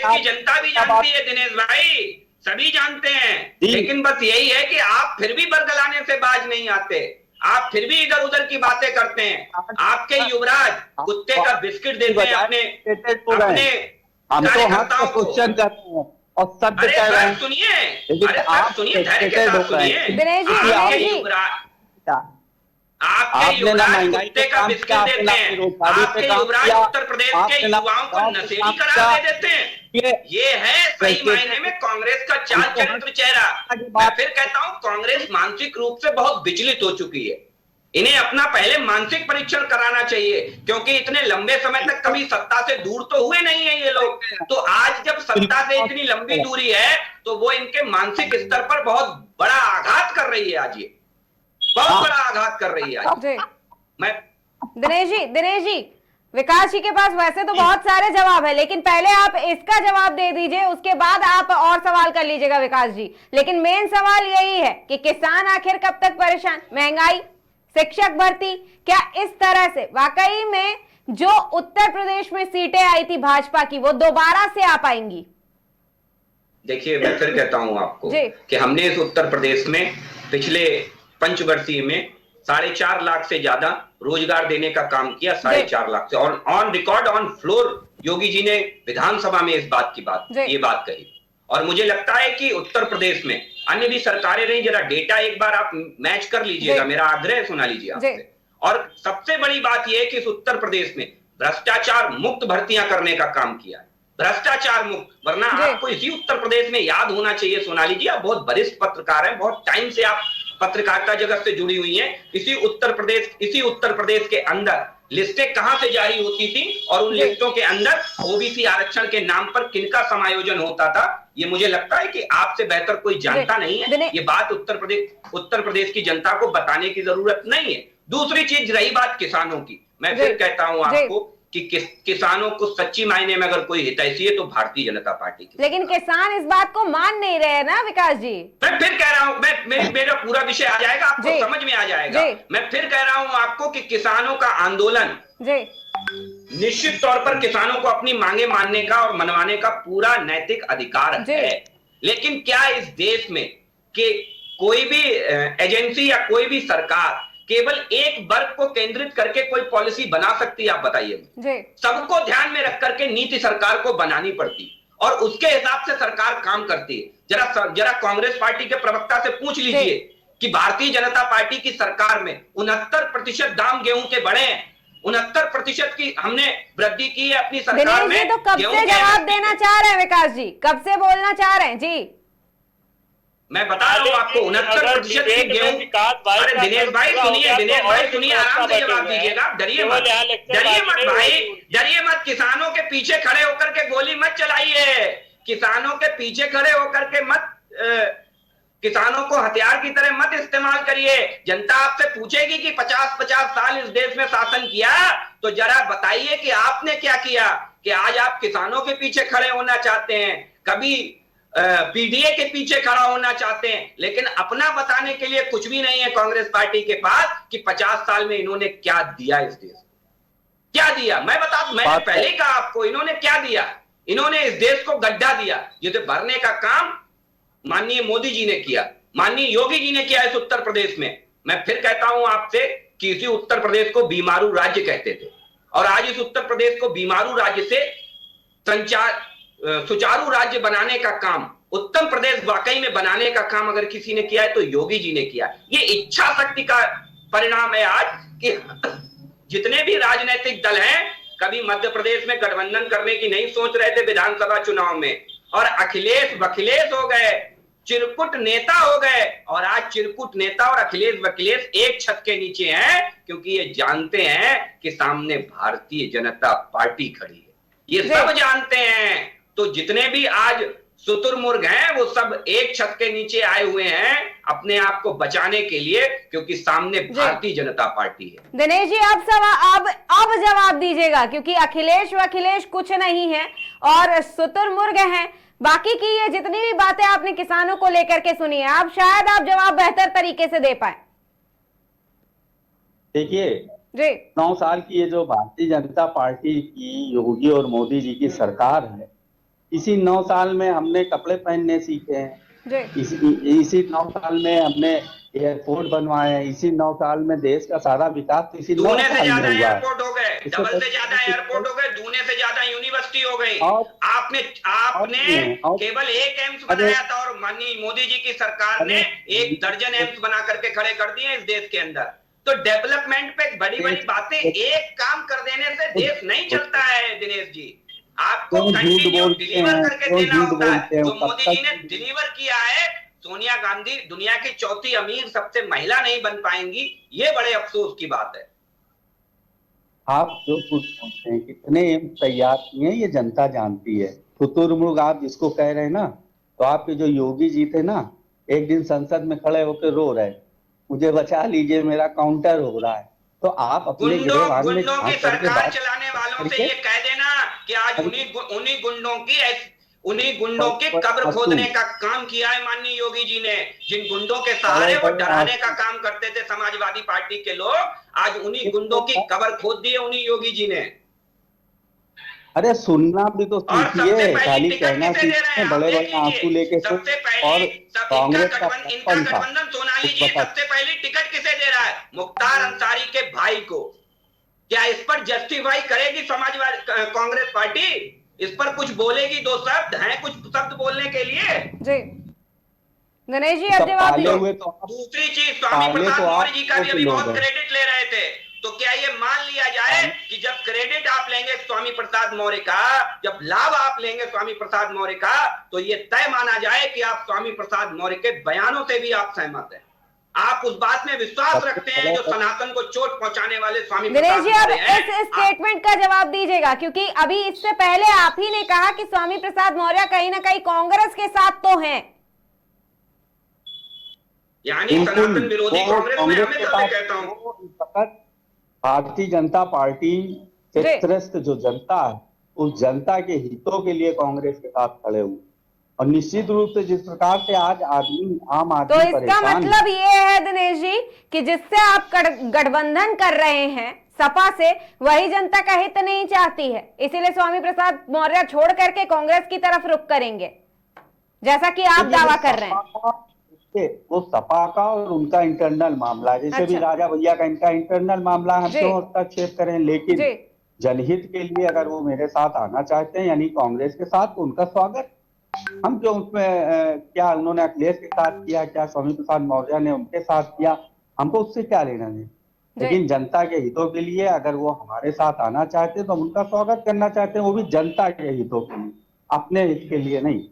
की जनता भी जानती है दिनेश भाई, सभी जानते हैं। लेकिन बस यही है कि आप फिर भी बरगलाने से बाज नहीं आते, आप फिर भी इधर उधर की बातें करते हैं। आपके युवराज कुत्ते का बिस्किट देते हैं अपने कार्यकर्ताओं को। क्वेश्चन करते हैं और सत्य कह रहे हैं। सुनिए, अरे सर सुनिए, धैर्य के साथ सुनिए। दिनेश जी, आपके युवराज कुत्ते का बिस्किट देते हैं, आपके युवराज उत्तर प्रदेश के युवाओं को नशेड़ी करार दे देते हैं। ये है सही मायने में कांग्रेस का चाल चरित्र चेहरा। मैं फिर कहता हूं, कांग्रेस मानसिक रूप से बहुत विचलित हो चुकी है। इन्हें अपना पहले मानसिक परीक्षण कराना चाहिए, क्योंकि इतने लंबे समय तक कभी सत्ता से दूर तो हुए नहीं है ये लोग। तो आज जब सत्ता से इतनी लंबी दूरी है, तो वो इनके मानसिक स्तर पर बहुत बड़ा आघात कर रही है। आज ये बहुत बड़ा आघात कर रही है आज। मैं दिनेश जी, विकास जी के पास वैसे तो बहुत सारे जवाब है, लेकिन पहले आप इसका जवाब दे दीजिए, उसके बाद आप और सवाल कर लीजिएगा विकास जी। लेकिन मेन सवाल यही है कि किसान आखिर कब तक परेशान, महंगाई, शिक्षक भर्ती, क्या इस तरह से वाकई में जो उत्तर प्रदेश में सीटें आई थी भाजपा की, वो दोबारा से आ पाएंगी? देखिए, मैं फिर कहता हूं आपको कि हमने इस उत्तर प्रदेश में पिछले पंचवर्षीय में 4.5 लाख से ज्यादा रोजगार देने का काम किया, 4.5 लाख से। और on record, on floor Yogi ji ने विधानसभा में इस बात की ये बात कही। और मुझे लगता है कि उत्तर प्रदेश में अन्य भी सरकारें रही, जरा डेटा एक बार आप मैच कर लीजिएगा, मेरा आग्रह सुना लीजिए आपसे। और सबसे बड़ी बात यह है कि इस उत्तर प्रदेश में भ्रष्टाचार मुक्त भर्तियां करने का काम किया है, भ्रष्टाचार मुक्त। वरना आपको इसी उत्तर प्रदेश में याद होना चाहिए सोनाली जी, आप बहुत वरिष्ठ पत्रकार हैं, बहुत टाइम से आप पत्रकारिता जगत से जुड़ी हुई हैं। इसी उत्तर प्रदेश के अंदर लिस्टें कहां से जारी होती थी, और उन लिस्टों के अंदर ओबीसी आरक्षण के नाम पर किनका समायोजन होता था, ये मुझे लगता है कि आपसे बेहतर कोई जानता नहीं है। ये बात उत्तर प्रदेश की जनता को बताने की जरूरत नहीं है। दूसरी चीज, रही बात किसानों की, मैं फिर कहता हूं आपको कि किसानों को सच्ची मायने में अगर कोई हितैषी है तो भारतीय जनता पार्टी की। लेकिन किसान इस बात को मान नहीं रहे ना विकास जी। मैं फिर कह रहा हूं, मेरा पूरा विषय आ जाएगा, आपको समझ में आ जाएगा। मैं फिर कह रहा हूं आपको कि किसानों का आंदोलन, निश्चित तौर पर किसानों को अपनी मांगे मानने का और मनवाने का पूरा नैतिक अधिकार है। लेकिन क्या इस देश में कि कोई भी एजेंसी या कोई भी सरकार केवल एक वर्ग को केंद्रित करके कोई पॉलिसी बना सकती है? आप बताइए। सबको ध्यान में रख करके नीति सरकार को बनानी पड़ती और उसके हिसाब से सरकार काम करती है। जरा कांग्रेस पार्टी के प्रवक्ता से पूछ लीजिए कि भारतीय जनता पार्टी की सरकार में 69% दाम गेहूं के बढ़े हैं, 69% की हमने वृद्धि की है अपनी सरकार में। तो कब से जवाब देना चाह रहे हैं विकास जी, कब से बोलना चाह रहे हैं? जी मैं बता रहा हूँ आपको, 69% की गेहूं। अरे दिनेश भाई सुनिए, आराम से जवाब दीजिएगा, डरिए मत भाई, डरिए मत। किसानों के पीछे खड़े होकर के गोली मत चलाइए, किसानों के पीछे खड़े होकर के मत किसानों को हथियार की तरह मत इस्तेमाल करिए। जनता आपसे पूछेगी कि 50-50 साल इस देश में शासन किया, तो जरा बताइए कि आपने क्या किया कि आज आप किसानों के पीछे खड़े होना चाहते हैं, कभी पीडीए के पीछे खड़ा होना चाहते हैं, लेकिन अपना बताने के लिए कुछ भी नहीं है कांग्रेस पार्टी के पास कि 50 साल में इन्होंने क्या दिया इस देश को। क्या दिया मैं बता दूं, मैंने पहले ही कहा आपको, इन्होंने क्या दिया। इन्होंने इस देश को गड्ढा दिया, जिसे भरने का काम माननीय मोदी जी ने किया, माननीय योगी जी ने किया इस उत्तर प्रदेश में। मैं फिर कहता हूं आपसे कि इसी उत्तर प्रदेश को बीमारू राज्य कहते थे, और आज इस उत्तर प्रदेश को बीमारू राज्य से सुचारू राज्य बनाने का काम, उत्तर प्रदेश वाकई में बनाने का काम अगर किसी ने किया है तो योगी जी ने किया। ये इच्छा शक्ति का परिणाम है आज कि जितने भी राजनीतिक दल हैं, कभी मध्य प्रदेश में गठबंधन करने की नहीं सोच रहे थे विधानसभा चुनाव में, और अखिलेश वखिलेश हो गए, चिरकुट नेता हो गए, और आज चिरकुट नेता और अखिलेश वखिलेश एक छत के नीचे हैं, क्योंकि ये जानते हैं कि सामने भारतीय जनता पार्टी खड़ी है। ये सब जानते हैं। तो जितने भी आज शुतुरमुर्ग हैं वो सब एक छत के नीचे आए हुए हैं अपने आप को बचाने के लिए, क्योंकि सामने भारतीय जनता पार्टी है। दिनेश जी अब जवाब दीजिएगा, क्योंकि अखिलेश कुछ नहीं है और शुतुरमुर्ग हैं। बाकी की ये जितनी भी बातें आपने किसानों को लेकर के सुनी है, आप शायद जवाब बेहतर तरीके से दे पाए। देखिए जी, 9 साल की ये जो भारतीय जनता पार्टी की योगी और मोदी जी की सरकार है, इसी 9 साल में हमने कपड़े पहनने सीखे हैं, इसी 9 साल में हमने एयरपोर्ट बनवाए हैं, इसी 9 साल में देश का सारा विकास इसी 9 साल में हुआ है। एयरपोर्ट हो गए, डबल से ज्यादा एयरपोर्ट हो गए, दूने से ज्यादा यूनिवर्सिटी हो गई। आपने केवल एक एम्स बनाया था, और माननीय मोदी जी की सरकार ने 1 दर्जन एम्स बना करके खड़े कर दिए इस देश के अंदर। तो डेवलपमेंट पे बड़ी बड़ी बातें एक काम कर देने से देश नहीं चलता है दिनेश जी। आपको कंटिन्यू डिलीवर करके देना होता है। जो मोदी जी ने डिलीवर किया है, सोनिया गांधी दुनिया की 4थी अमीर सबसे महिला नहीं बन पाएंगी, ये बड़े अफसोस की बात है। आप जो कुछ बोलते हैं, कितने तैयार किए ये जनता जानती है। शुतुरमुर्ग आप जिसको कह रहे हैं ना, तो आपके जो योगी जी थे ना, एक दिन संसद में खड़े होकर रो रहे, मुझे बचा लीजिए मेरा काउंटर हो रहा है। तो आप अपने गुंडों की सरकार चलाने वालों से ये कह देना कि आज उन्हीं गुंडों की कब्र खोदने का काम किया है माननीय योगी जी ने। जिन गुंडों के सहारे वो डराने का काम करते थे समाजवादी पार्टी के लोग, आज उन्हीं गुंडों की कब्र खोद दी है उन्हीं योगी जी ने। अरे सुनना भी तो सीखिए, खाली कहना सीखिए, बड़े बड़े आंसू लेके। और कांग्रेस का गठबंधन सोनाली जी सबसे पहले टिकट किसे दे रहा है? मुख्तार अंसारी के भाई को। क्या इस पर जस्टिफाई करेगी समाजवादी कांग्रेस पार्टी? इस पर कुछ बोलेगी? 2 शब्द हैं कुछ शब्द बोलने के लिए जी। गणेश जी अब जवाब दीजिए। दूसरी चीज, स्वामी प्रसाद मौर्य जी का भी अभी बहुत क्रेडिट ले रहे थे, तो क्या ये मान लिया जाए कि जब क्रेडिट आप लेंगे स्वामी प्रसाद मौर्य का, जब लाभ आप लेंगे स्वामी प्रसाद मौर्य का, तो ये तय माना जाए कि आप स्वामी प्रसाद मौर्य के बयानों से भी आप सहमत हैं, आप उस बात में विश्वास रखते हैं जो सनातन को चोट पहुंचाने वाले स्वामी प्रसाद जी। अब इस स्टेटमेंट का जवाब दीजिएगा, क्योंकि अभी इससे पहले आप ही ने कहा कि स्वामी प्रसाद मौर्य कहीं ना कहीं कांग्रेस के साथ तो हैं, यानी सनातन विरोधी कांग्रेस में हमेशा कहता हूं। भारतीय जनता पार्टी से त्रस्त जो जनता है, उस जनता के हितों के लिए कांग्रेस के साथ खड़े हुए, और निश्चित रूप से जिस प्रकार से आज आम आदमी तो इसका मतलब ये है दिनेश जी कि जिससे आप गठबंधन कर रहे हैं सपा से, वही जनता का हित नहीं चाहती है, इसीलिए स्वामी प्रसाद मौर्य छोड़ करके कांग्रेस की तरफ रुख करेंगे, जैसा कि आप दावा कर रहे हैं। वो सपा का और उनका इंटरनल मामला, जैसे भी राजा भैया का इनका इंटरनल मामला, हम क्यों हस्तक्षेप करें, लेकिन जनहित के लिए अगर वो मेरे साथ आना चाहते हैं यानी कांग्रेस के साथ, तो उनका स्वागत। हम क्यों उसमें, क्या उन्होंने अखिलेश के साथ किया, क्या स्वामी प्रसाद मौर्य ने उनके साथ किया, हमको उससे क्या लेना है। लेकिन जनता के हितों के लिए अगर वो हमारे साथ आना चाहते हैं तो हम उनका स्वागत करना चाहते हैं, वो भी जनता के हितों के लिए, अपने हित के लिए नहीं।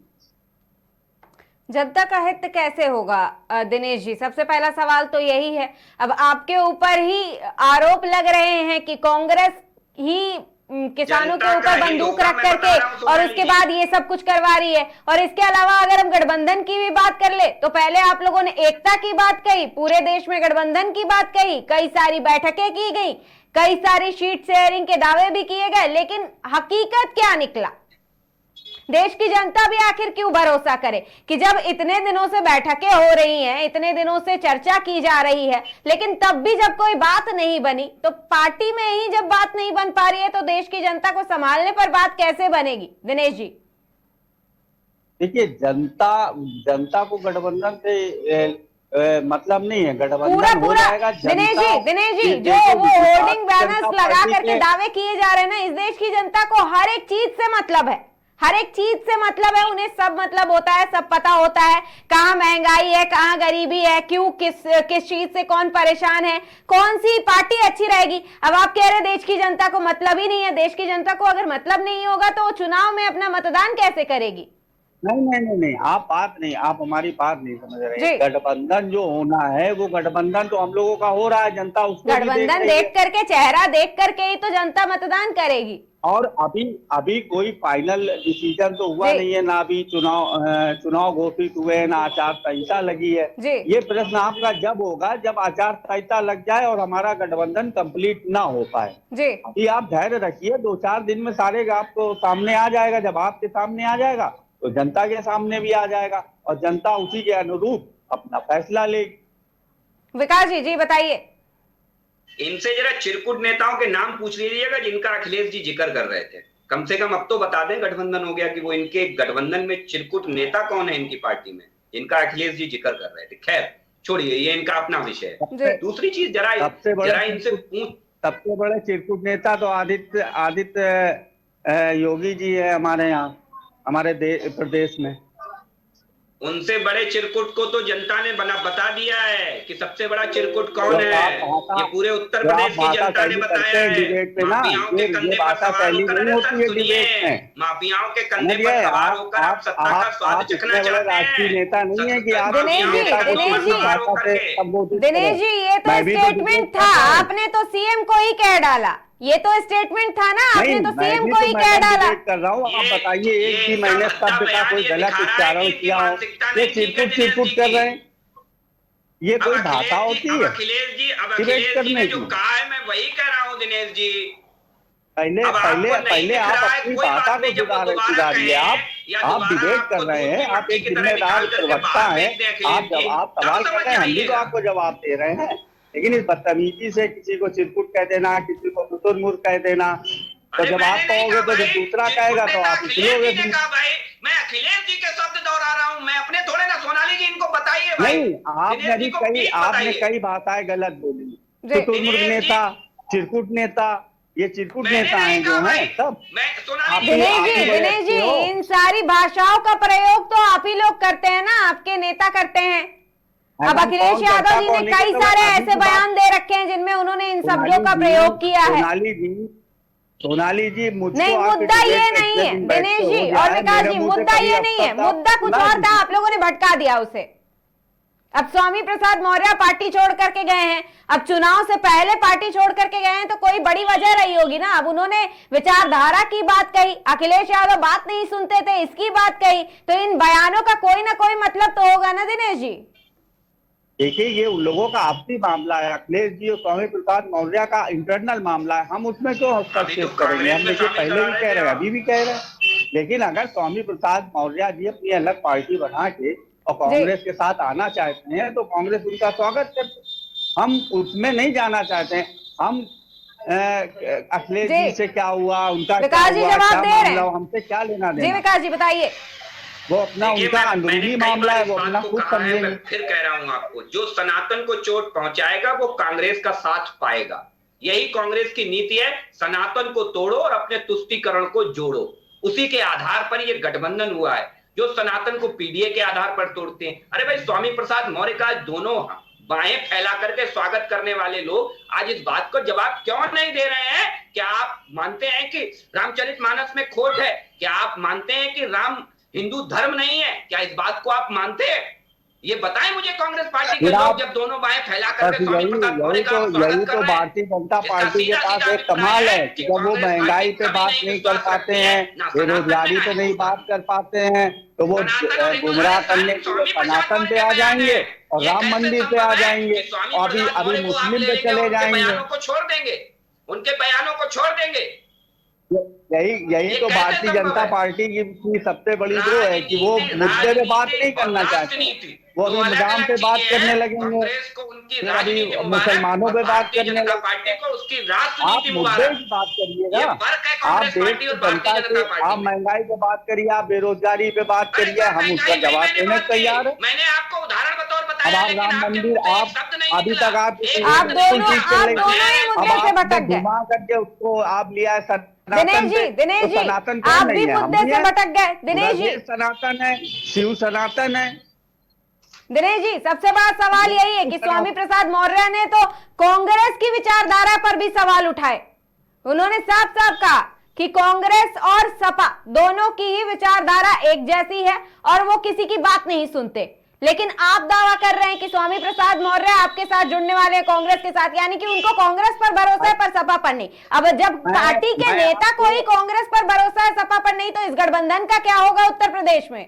जनता का हित कैसे होगा दिनेश जी? सबसे पहला सवाल तो यही है। अब आपके ऊपर ही आरोप लग रहे हैं कि कांग्रेस ही किसानों के जनता ऊपर का ही बंदूक होगा, रख मैं करके बता रहा हूं और सोनाली उसके जी। बाद ये सब कुछ करवा रही है। और इसके अलावा अगर हम गठबंधन की भी बात कर ले तो पहले आप लोगों ने एकता की बात कही, पूरे देश में गठबंधन की बात कही, कई सारी बैठकें की गई, कई सारी सीट शेयरिंग के दावे भी किए गए, लेकिन हकीकत क्या निकला? देश की जनता भी आखिर क्यों भरोसा करे कि जब इतने दिनों से बैठकें हो रही हैं, इतने दिनों से चर्चा की जा रही है, लेकिन तब भी जब कोई बात नहीं बनी, तो पार्टी में ही जब बात नहीं बन पा रही है तो देश की जनता को संभालने पर बात कैसे बनेगी? दिनेश जी देखिए, जनता को गठबंधन से मतलब नहीं है। पूरा गठबंधन हो पूरा जाएगा। दिनेश जी ये जो देखो, वो भारतीय होर्डिंग बैनर्स जनता लगा पार्टी करके के दावे किए जा रहे हैं ना, इस देश की जनता को हर एक चीज से मतलब है, हर एक चीज से मतलब है, उन्हें सब मतलब होता है, सब पता होता है, कहाँ महंगाई है, कहाँ गरीबी है, क्यों किस चीज से कौन परेशान है, कौन सी पार्टी अच्छी रहेगी। अब आप कह रहे देश की जनता को मतलब ही नहीं है। देश की जनता को अगर मतलब नहीं होगा तो वो चुनाव में अपना मतदान कैसे करेगी? नहीं, आप हमारी बात नहीं समझ रहे हैं। गठबंधन जो होना है वो गठबंधन तो हम लोगों का हो रहा है, जनता उसको भी देख गठबंधन रही है। देख करके, चेहरा देख करके ही तो जनता मतदान करेगी। और अभी कोई फाइनल डिसीजन तो हुआ नहीं है, ना अभी चुनाव घोषित हुए, ना आचार संहिता लगी है। ये प्रश्न आपका जब होगा जब आचार संहिता लग जाए और हमारा गठबंधन कंप्लीट ना हो पाए। अभी आप धैर्य रखिए, 2-4 दिन में सारे आपको सामने आ जाएगा। जब आपके सामने आ जाएगा तो जनता के सामने भी आ जाएगा और जनता उसी के अनुरूप अपना फैसला लेगी। विकास जी बताइए। इनसे जरा चिरकुट नेताओं के नाम पूछ लीजिएगा जिनका अखिलेश जी जिक्र कर रहे थे। कम से कम अब तो बता दें, गठबंधन हो गया, कि वो इनके गठबंधन में चिरकुट नेता कौन है इनकी पार्टी में, जिनका अखिलेश जी जिक्र कर रहे थे। खैर छोड़िए, ये इनका अपना विषय है। दूसरी चीज जरा इनसे सबसे बड़े चिरकुट नेता तो आदित्य योगी जी है हमारे यहाँ, हमारे प्रदेश में। उनसे बड़े चिरकुट को तो जनता ने बता दिया है कि सबसे बड़ा चिरकुट कौन है। ये पूरे उत्तर प्रदेश की जनता ने बताया है। माफियाओं के कंधे पर सवार होकर, माफियाओं के कंधे पर सवार होकर आप सत्ता का स्वाद चखना चाहते हैं। राष्ट्रीय नेता नहीं है कि आप दिनेश जी ये तो स्टेटमेंट था, आपने तो सीएम को ही कह डाला। ये तो स्टेटमेंट था ना, आपने तो सीएम को ही कह डाला। कर रहा हूँ, आप बताइए एक भी मैंने शब्द का कोई गलत उच्चारण किया हो? ये चिरकुट कर रहे हैं, ये कोई भाषा होती है? अखिलेश जी ने जो कहा है मैं वही कह रहा हूँ दिनेश जी। पहले आप अपनी भाषा को सुधारिए। आप डिबेट कर रहे हैं, आप एक जिम्मेदार प्रवक्ता हैं, आप सवाल कर रहे हैं, हम भी तो आपको जवाब दे रहे हैं। लेकिन इस बदतमीजी से किसी को चिरकुट कह देना, किसी को शुतुरमुर्ग कह देना, तो जब आप कहोगे तो जब दूसरा कहेगा तो आप इसलिए। मैं अखिलेश जी के शब्द दोहरा रहा हूँ, मैं अपने थोड़े ना। सोनाली जी इनको बताइए भाई। नहीं, आपने कई भाषाएं गलत बोली। शुतुरमुर्ग नेता, चिरकुट नेता, ये चिरकुट नेता हैं जो हैं सब। दिनेश जी इन सारी भाषाओं का प्रयोग तो आप ही लोग करते हैं ना, आपके नेता करते हैं। अब अखिलेश यादव जी ने कई सारे ऐसे बयान दे रखे हैं जिनमें उन्होंने इन शब्दों का प्रयोग किया है। सोनाली जी नहीं, मुद्दा ये नहीं है दिनेश जी और विकास जी, मुद्दा ये नहीं है, मुद्दा कुछ और था, आप लोगों ने भटका दिया उसे। अब स्वामी प्रसाद मौर्य पार्टी छोड़ करके गए हैं, अब चुनाव से पहले पार्टी छोड़ करके गए हैं, तो कोई बड़ी वजह रही होगी ना। अब उन्होंने विचारधारा की बात कही, अखिलेश यादव बात नहीं सुनते थे, इसकी बात कही, तो इन बयानों का कोई ना कोई मतलब तो होगा ना दिनेश जी। देखिए, ये उन लोगों का आपसी मामला है, अखिलेश जी और स्वामी प्रसाद मौर्य का इंटरनल मामला है। हम उसमें क्यों हस्तक्षेप करेंगे? हम देखिए पहले भी कह रहे हैं, अभी भी कह रहे हैं। लेकिन अगर स्वामी प्रसाद मौर्य जी अपनी अलग पार्टी बना के और कांग्रेस के साथ आना चाहते हैं तो कांग्रेस उनका स्वागत करते। हम उसमें नहीं जाना चाहते हैं। हम अखिलेश जी से क्या हुआ, उनका क्या हुआ, क्या मामला, हमसे क्या लेना देना? जी विकास जी बताइए। वो अपना उनका अंदरूनी मामला है, वो अपना खुद समझेंगे। मैं फिर कह रहा हूं आपको, जो सनातन को चोट पहुंचाएगा वो कांग्रेस का साथ पाएगा। यही कांग्रेस की नीति है, सनातन को तोड़ो और अपने तुष्टीकरण को जोड़ो। उसी के आधार पर ये गठबंधन हुआ है। जो सनातन को पीडीए के आधार पर तोड़ते हैं, अरे भाई स्वामी प्रसाद मौर्य का दोनों बाहें फैला करके स्वागत करने वाले लोग आज इस बात को जवाब क्यों नहीं दे रहे हैं? क्या आप मानते हैं कि रामचरितमानस में खोट है? क्या आप मानते हैं कि राम हिंदू धर्म नहीं है? क्या इस बात को आप मानते हैं? ये बताएं मुझे कांग्रेस पार्टी के लोग जब दोनों बाएं फैला करके स्वामी प्रसाद मौर्य का स्वागत कर रहे हैं। भारतीय जनता पार्टी के पास एक कमाल है कि जब वो महंगाई पे बात नहीं कर पाते हैं, बेरोजगारी पे नहीं बात कर पाते हैं, तो वो गुमराह करने के लिए सनातन पे आ जाएंगे और राम मंदिर पे आ जाएंगे और अभी मुस्लिम पे चले जाएंगे। को छोड़ देंगे, उनके बयानों को छोड़ देंगे। यही तो भारतीय जनता पार्टी की सबसे बड़ी वो है कि वो मुद्दे पे बात नहीं करना चाहते, वो अभी मदाम पे बात करने लगेंगे, फिर अभी मुसलमानों पे बात करने लगेंगे। आप मुद्दे की बात करिएगा, आप देश की जनता से, आप महंगाई पे बात करिए, आप बेरोजगारी पे बात करिए, हम उसका जवाब देने को तैयार है। मैंने आपको उदाहरण बतौर अब बताया, आप राम मंदिर, आप अभी तक आप दोनों ही मुद्दे से भटक गए, घुमा करके उसको आप लिया है दिनेश जी, सनातन आप भी मुद्दे से भटक गए। दिनेश जी, सनातन है, शिव सनातन है। दिनेश जी, सबसे बड़ा सवाल यही है कि स्वामी प्रसाद मौर्य ने तो कांग्रेस की विचारधारा पर भी सवाल उठाए। उन्होंने साफ साफ कहा कि कांग्रेस और सपा दोनों की ही विचारधारा एक जैसी है और वो किसी की बात नहीं सुनते। लेकिन आप दावा कर रहे हैं कि स्वामी प्रसाद मौर्य आपके साथ जुड़ने वाले हैं कांग्रेस के साथ, यानी कि उनको कांग्रेस पर भरोसा है पर सपा पर नहीं। अब जब पार्टी के नेता को ही कांग्रेस पर भरोसा है, सपा पर नहीं, तो इस गठबंधन का क्या होगा उत्तर प्रदेश में?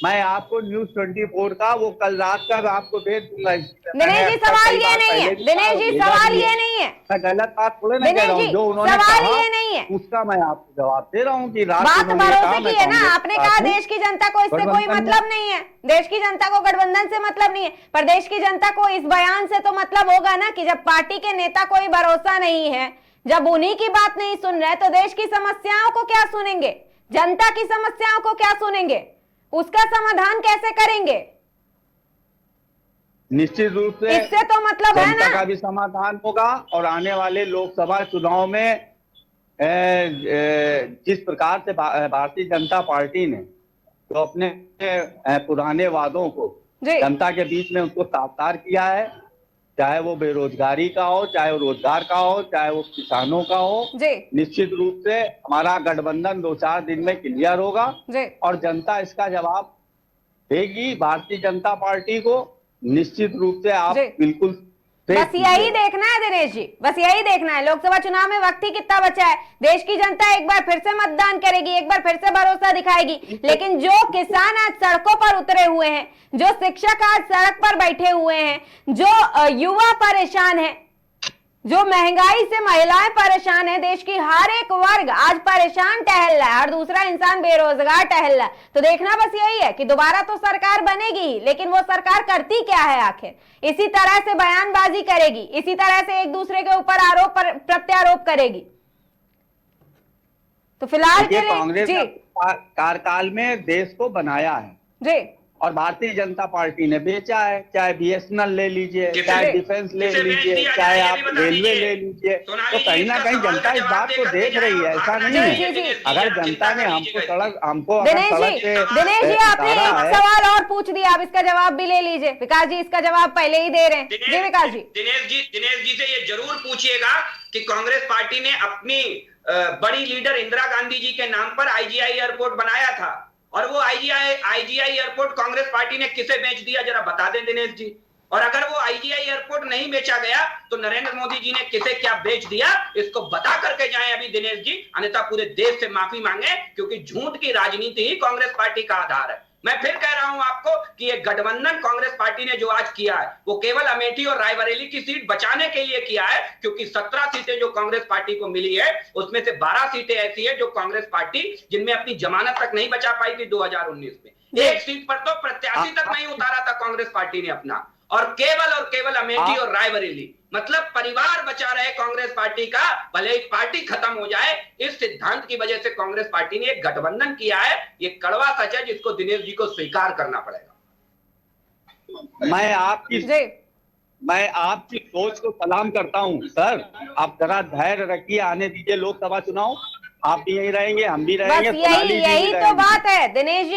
मैं आपको न्यूज़ 24 का वो कल रात का आपको भेज दूंगा। दिनेश जी, सवाल ये नहीं है, दिनेश जी सवाल ये नहीं है, मैं गलत बात थोड़े ना कह रहा हूँ, जो उन्होंने सवाल कहा ये नहीं है, उसका मैं आपको जवाब दे रहा हूँ कि रात बात भरोसे की है ना। आपने कहा देश की जनता को इससे कोई मतलब नहीं है, देश की जनता को गठबंधन से मतलब नहीं है, पर देश की जनता को इस बयान से तो मतलब होगा ना कि जब पार्टी के नेता को ही भरोसा नहीं है, जब उन्हीं की बात नहीं सुन रहे, तो देश की समस्याओं को क्या सुनेंगे, जनता की समस्याओं को क्या सुनेंगे, उसका समाधान कैसे करेंगे? निश्चित रूप से इससे तो मतलब है जनता ना का भी समाधान होगा और आने वाले लोकसभा चुनाव में जिस प्रकार से भारतीय जनता पार्टी ने तो अपने पुराने वादों को जनता के बीच में उसको साकार किया है, चाहे वो बेरोजगारी का हो, चाहे वो रोजगार का हो, चाहे वो किसानों का हो, निश्चित रूप से हमारा गठबंधन 2-4 दिन में क्लियर होगा और जनता इसका जवाब देगी भारतीय जनता पार्टी को। निश्चित रूप से आप बिल्कुल बस यही देखना है दिनेश जी, बस यही देखना है। लोकसभा चुनाव में वक्त ही कितना बचा है, देश की जनता एक बार फिर से मतदान करेगी, एक बार फिर से भरोसा दिखाएगी। लेकिन जो किसान आज सड़कों पर उतरे हुए हैं, जो शिक्षक आज सड़क पर बैठे हुए हैं, जो युवा परेशान है, जो महंगाई से महिलाएं परेशान है, देश की हर एक वर्ग आज परेशान टहल रहा है, हर दूसरा इंसान बेरोजगार टहल रहा है। तो देखना बस यही है कि दोबारा तो सरकार बनेगी, लेकिन वो सरकार करती क्या है आखिर? इसी तरह से बयानबाजी करेगी, इसी तरह से एक दूसरे के ऊपर आरोप प्रत्यारोप करेगी। तो फिलहाल के लिए कांग्रेस कार्यकाल में देश को बनाया है जी, और भारतीय जनता पार्टी ने बेचा है, चाहे BSNL ले लीजिए, चाहे डिफेंस ले लीजिए, चाहे आप रेलवे ले लीजिए, तो कहीं ना कहीं जनता इस बात को देख रही है। ऐसा नहीं है, अगर जनता ने हमको दिनेश जी आपने एक सवाल और पूछ दिया, आप इसका जवाब भी ले लीजिए। विकास जी इसका जवाब पहले ही दे रहे हैं। जी विकास जी, दिनेश जी से ये जरूर पूछिएगा कि कांग्रेस पार्टी ने अपनी बड़ी लीडर इंदिरा गांधी जी के नाम पर IGI एयरपोर्ट बनाया था, और वो IGI एयरपोर्ट कांग्रेस पार्टी ने किसे बेच दिया, जरा बता दें दिनेश जी। और अगर वो IGI एयरपोर्ट नहीं बेचा गया तो नरेंद्र मोदी जी ने किसे क्या बेच दिया, इसको बता करके जाएं अभी दिनेश जी, अन्यथा पूरे देश से माफी मांगे, क्योंकि झूठ की राजनीति ही कांग्रेस पार्टी का आधार है। मैं फिर कह रहा हूं आपको कि ये गठबंधन कांग्रेस पार्टी ने जो आज किया है, वो केवल अमेठी और रायबरेली की सीट बचाने के लिए किया है, क्योंकि 17 सीटें जो कांग्रेस पार्टी को मिली है, उसमें से 12 सीटें ऐसी है जो कांग्रेस पार्टी जिनमें अपनी जमानत तक नहीं बचा पाई थी 2019 में। एक सीट पर तो प्रत्याशी तक नहीं उतारा था कांग्रेस पार्टी ने अपना, और केवल अमेठी और रायबरेली, मतलब परिवार बचा रहे कांग्रेस पार्टी का, भले ही पार्टी खत्म हो जाए। इस सिद्धांत की वजह से कांग्रेस पार्टी ने एक गठबंधन किया है। ये कड़वा सच है जिसको दिनेश जी को स्वीकार करना पड़ेगा। मैं आपकी सोच को सलाम करता हूं सर, आप जरा धैर्य रखिए, आने दीजिए लोकसभा चुनाव, आप भी यही रहेंगे, हम भी रहेंगे। यही तो बात है दिनेश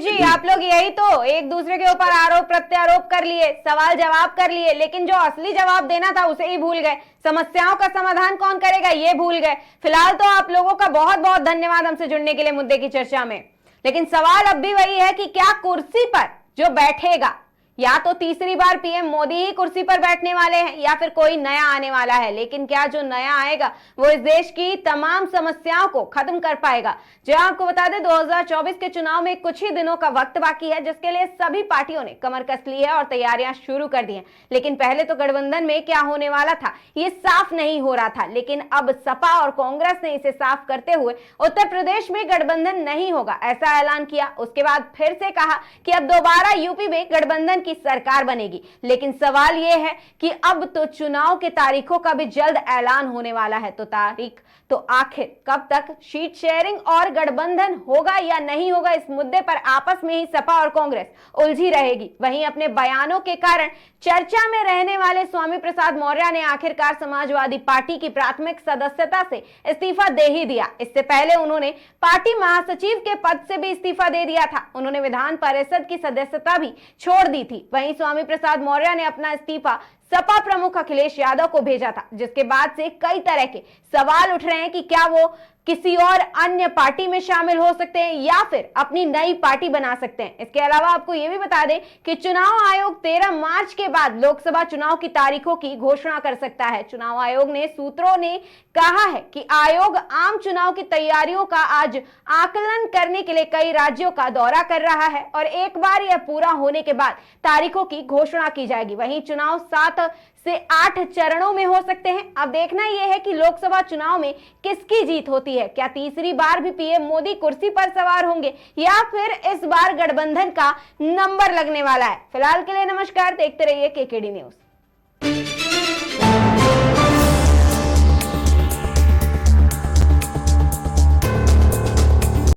जी, आप लोग यही तो एक दूसरे के ऊपर आरोप प्रत्यारोप कर लिए, सवाल जवाब कर लिए, लेकिन जो असली जवाब देना था उसे ही भूल गए। समस्याओं का समाधान कौन करेगा ये भूल गए। फिलहाल तो आप लोगों का बहुत बहुत धन्यवाद हमसे जुड़ने के लिए मुद्दे की चर्चा में। लेकिन सवाल अब भी वही है कि क्या कुर्सी पर जो बैठेगा या तो तीसरी बार पीएम मोदी ही कुर्सी पर बैठने वाले हैं या फिर कोई नया आने वाला है। लेकिन क्या जो नया आएगा वो इस देश की तमाम समस्याओं को खत्म कर पाएगा? जो आपको बता दें 2024 के चुनाव में कुछ ही दिनों का वक्त बाकी है, जिसके लिए सभी पार्टियों ने कमर कस ली है और तैयारियां शुरू कर दी हैं। लेकिन पहले तो गठबंधन में क्या होने वाला था ये साफ नहीं हो रहा था, लेकिन अब सपा और कांग्रेस ने इसे साफ करते हुए उत्तर प्रदेश में गठबंधन नहीं होगा ऐसा ऐलान किया। उसके बाद फिर से कहा कि अब दोबारा यूपी में गठबंधन की सरकार बनेगी। लेकिन सवाल यह है कि अब तो चुनाव के तारीखों का भी जल्द ऐलान होने वाला है, तो आखिर कब तक सीट शेयरिंग और गठबंधन होगा या नहीं होगा, इस मुद्दे पर आपस में ही सपा और कांग्रेस उलझी रहेगी। वहीं अपने बयानों के कारण चर्चा में रहने वाले स्वामी प्रसाद मौर्य ने आखिरकार समाजवादी पार्टी की प्राथमिक सदस्यता से इस्तीफा दे ही दिया। इससे पहले उन्होंने पार्टी महासचिव के पद से भी इस्तीफा दे दिया था। उन्होंने विधान परिषद की सदस्यता भी छोड़ दी थी। वहीं स्वामी प्रसाद मौर्य ने अपना इस्तीफा सपा प्रमुख अखिलेश यादव को भेजा था, जिसके बाद से कई तरह के सवाल उठ रहे हैं कि क्या वो किसी और अन्य पार्टी में शामिल हो सकते हैं या फिर अपनी नई पार्टी बना सकते हैं। इसके अलावा आपको यह भी बता दें कि चुनाव आयोग 13 मार्च के बाद लोकसभा चुनाव की तारीखों की घोषणा कर सकता है। चुनाव आयोग ने सूत्रों ने कहा है कि आयोग आम चुनाव की तैयारियों का आज आकलन करने के लिए कई राज्यों का दौरा कर रहा है और एक बार यह पूरा होने के बाद तारीखों की घोषणा की जाएगी। वहीं चुनाव 7 से 8 चरणों में हो सकते हैं। अब देखना यह है कि लोकसभा चुनाव में किसकी जीत होती है। क्या तीसरी बार भी पीएम मोदी कुर्सी पर सवार होंगे या फिर इस बार गठबंधन का नंबर लगने वाला है? फिलहाल के लिए नमस्कार, देखते रहिए केकेडी न्यूज।